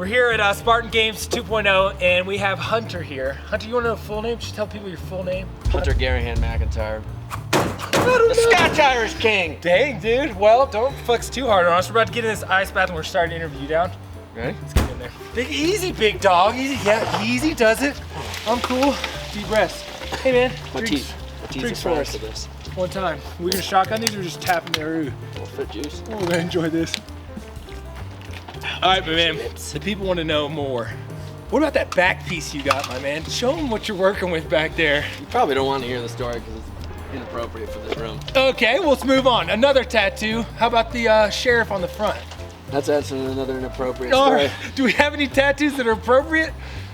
We're here at Spartan Games 2.0, and we have Hunter here. Hunter, you want to know full name? Just tell people your full name. Hunter McIntyre. The Scotch-Irish King. Dang, dude. Well, don't flex too hard on us. We're about to get in this ice bath, and we're starting to interview you down. Ready? Let's get in there. Easy, big dog. Easy. Yeah, easy does it. I'm cool. Deep breaths. Hey, man. My teeth are fried for this. One time. We're gonna shotgun these or just tapping their Well, fit juice. Oh, we're gonna enjoy this. All right, my man. The people want to know more. What about that back piece you got, my man? Show them what you're working with back there. You probably don't want to hear the story because it's inappropriate for this room. Okay, well, let's move on. Another tattoo. How about the sheriff on the front? That's actually another inappropriate All story. right. Do we have any tattoos that are appropriate?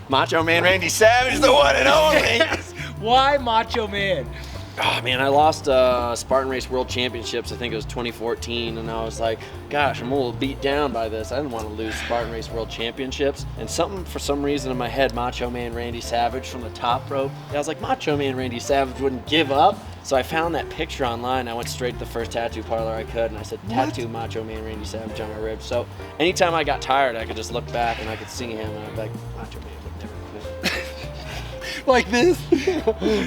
Macho Man Randy Savage, the one and only. Why Macho Man? Oh man, I lost Spartan Race World Championships, I think it was 2014, and I was like, gosh, I'm a little beat down by this. I didn't want to lose Spartan Race World Championships. And something, for some reason in my head, Macho Man Randy Savage from the top rope. I was like, Macho Man Randy Savage wouldn't give up. So I found that picture online. I went straight to the first tattoo parlor I could, and I said, tattoo Macho Man Randy Savage on my ribs. So anytime I got tired, I could just look back and I could see him, and I'd be like, Macho Man would never quit. Like this?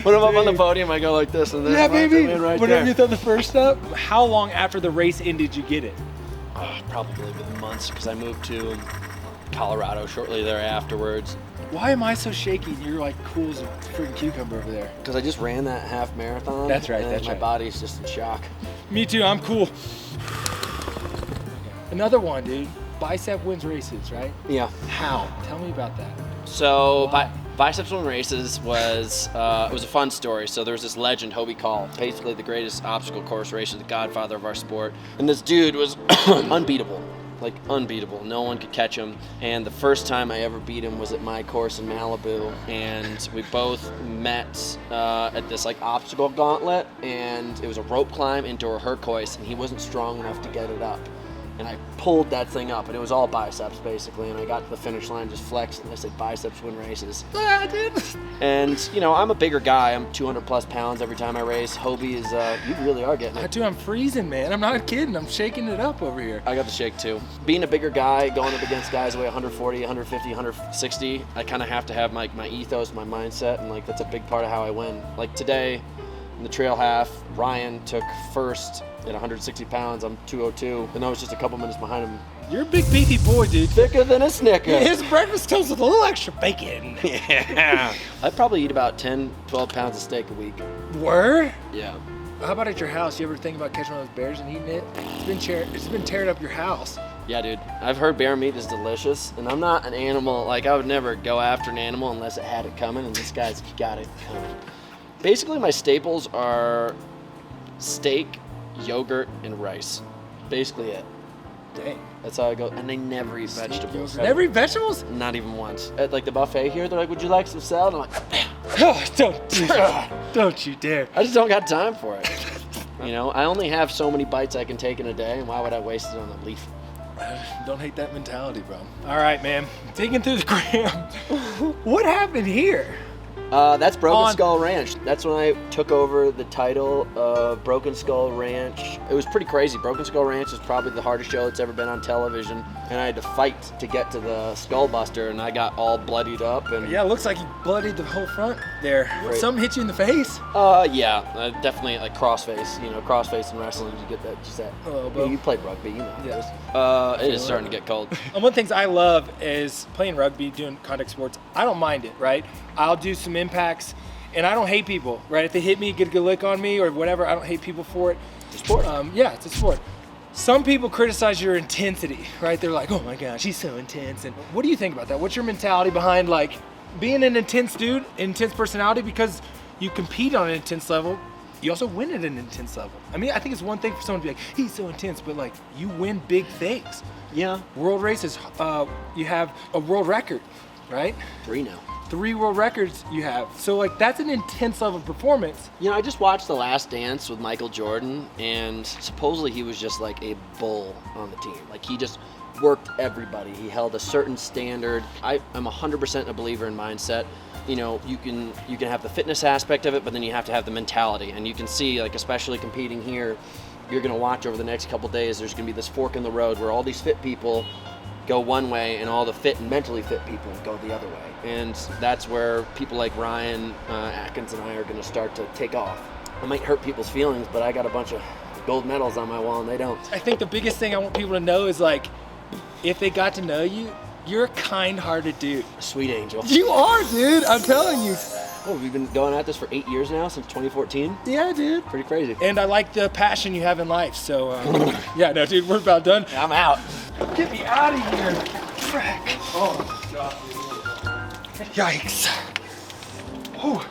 When I'm up on the podium, I go like this, and then yeah, baby. Right Whenever there. you throw the first step. How long after the race ended did you get it? Probably within months, because I moved to Colorado shortly there afterwards. Why am I so shaky and you're like cool as a freaking cucumber over there? Because I just ran that half marathon. That's right, and that's my right. body's just in shock. Me too, I'm cool. Another one, dude. Biceps Wins Races, right? Yeah. How? Tell me about that. So Why? Biceps Win Races was it was a fun story. So there was this legend, Hobie Call, basically the greatest obstacle course racer, the godfather of our sport. And this dude was unbeatable. Like unbeatable. No one could catch him. And the first time I ever beat him was at my course in Malibu. And we both met at this like obstacle gauntlet, and it was a rope climb into a turquoise, and he wasn't strong enough to get it up. And I pulled that thing up, and it was all biceps basically. And I got to the finish line, just flexed, and I said, Biceps Win Races. Ah, dude. And you know, I'm a bigger guy. I'm 200 plus pounds every time I race. Hobie is, you really are getting it. Dude, I'm freezing, man. I'm not kidding. I'm shaking it up over here. I got the shake too. Being a bigger guy, going up against guys who weigh 140, 150, 160, I kind of have to have my ethos, my mindset, and like that's a big part of how I win. Like today, in the trail half, Ryan took first at 160 pounds. I'm 202, and I was just a couple minutes behind him. You're a big beefy boy, dude. Thicker than a Snicker. His breakfast comes with a little extra bacon. Yeah. I probably eat about 10, 12 pounds of steak a week. Word? Yeah. How about at your house? You ever think about catching one of those bears and eating it? It's been tearing up your house. Yeah, dude. I've heard bear meat is delicious, and I'm not an animal. Like, I would never go after an animal unless it had it coming, and this guy's got it coming. Basically, my staples are steak, yogurt, and rice. Basically it. Dang. That's how I go. And I never eat vegetables. Never eat vegetables? Not even once. At like the buffet here, they're like, would you like some salad? I'm like, Oh, don't you dare. I just don't got time for it. You know, I only have so many bites I can take in a day, and why would I waste it on a leaf? Don't hate that mentality, bro. All right, man. Digging through the gram. What happened here? That's Broken Skull Ranch. That's when I took over the title of Broken Skull Ranch. It was pretty crazy. Broken Skull Ranch is probably the hardest show that's ever been on television, and I had to fight to get to the Skull Buster, and I got all bloodied up. And Yeah, it looks like you bloodied the whole front there. Right. Something hit you in the face? Yeah, definitely like crossface. You know, crossface in wrestling, you get that. Just that. Elbow. You played rugby, you know. Yeah. It is starting to get cold. And one of the things I love is playing rugby, doing contact sports. I don't mind it, right? I'll do some impacts, and I don't hate people, right? If they hit me, get a good lick on me or whatever, I don't hate people for it. It's a sport. Yeah, it's a sport. Some people criticize your intensity, right? They're like, oh my gosh, he's so intense. And what do you think about that? What's your mentality behind like being an intense dude, intense personality? Because you compete on an intense level, you also win at an intense level. I mean, I think it's one thing for someone to be like, he's so intense, but like you win big things. Yeah. World races, you have a world record, right? 3 now. 3 world records you have. So like that's an intense level of performance. You know, I just watched The Last Dance with Michael Jordan, and supposedly he was just like a bull on the team. Like he just worked everybody. He held a certain standard. I'm 100% a believer in mindset. You know, you can have the fitness aspect of it, but then you have to have the mentality. And you can see, like especially competing here, you're gonna watch over the next couple days, there's gonna be this fork in the road where all these fit people go one way, and all the fit and mentally fit people go the other way. And that's where people like Ryan Atkins and I are going to start to take off. I might hurt people's feelings, but I got a bunch of gold medals on my wall and they don't. I think the biggest thing I want people to know is like, if they got to know you, you're a kind-hearted dude. Sweet angel. You are, dude. I'm telling you. Oh, we've been going at this for 8 years now, since 2014. Yeah, dude. Pretty crazy. And I like the passion you have in life. So, yeah, no, dude, we're about done. I'm out. Get me out of here. Frack. Oh, God. Yikes. Whew.